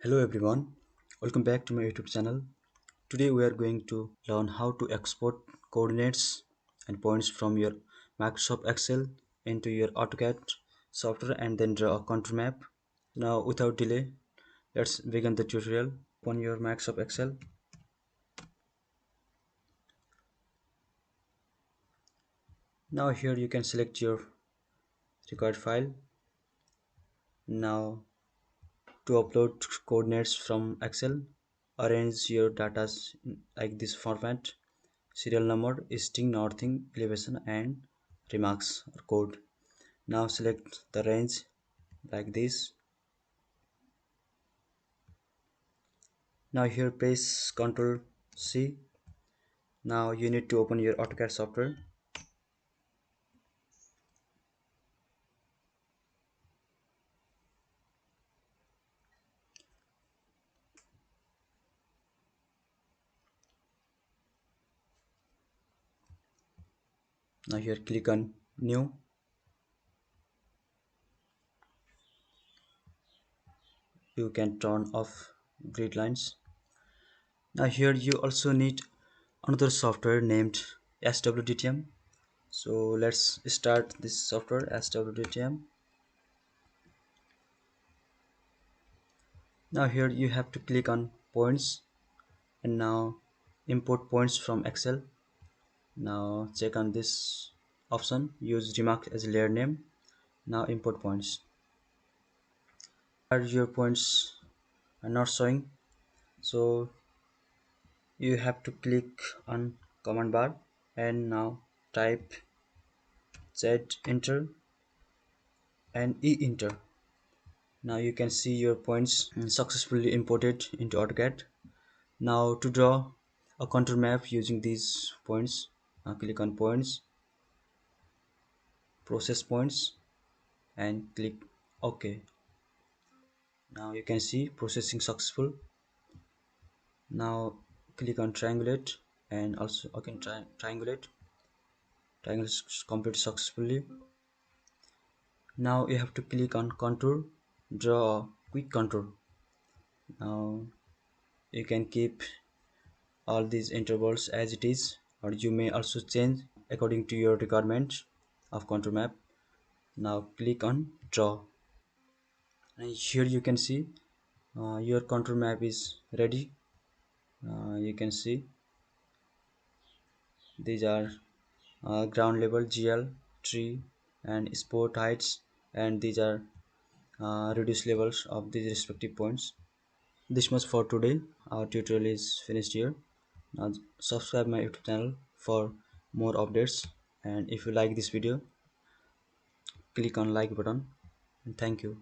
Hello everyone, welcome back to my YouTube channel. Today we are going to learn how to export coordinates and points from your Microsoft Excel into your AutoCAD software and then draw a contour map. Now without delay, let's begin the tutorial. Open your Microsoft Excel. Now here you can select your required file. Now to upload coordinates from Excel, arrange your data like this format: serial number, string, northing, elevation, and remarks or code. Now select the range like this. Now here press Ctrl C. Now you need to open your AutoCAD software. Now here click on New. You can turn off grid lines. Now here you also need another software named SWDTM. So let's start this software SWDTM. Now here you have to click on points and now import points from Excel. Now check on this option, use remark as layer name. Now import points. Are your points are not showing, so you have to click on command bar and now type Z enter and E enter. Now you can see your points successfully imported into AutoCAD. Now to draw a contour map using these points, click on points, process points, and click OK. Now you can see processing successful. Now click on triangulate and also again triangulate. Triangle is completed successfully. Now you have to click on contour, draw a quick contour. Now you can keep all these intervals as it is, or you may also change according to your requirement of contour map. Now click on draw, and here you can see your contour map is ready. You can see these are ground level, GL, tree, and sport heights, and these are reduced levels of these respective points. This much for today. Our tutorial is finished here. Now subscribe my YouTube channel for more updates, and if you like this video, click on like button, and thank you.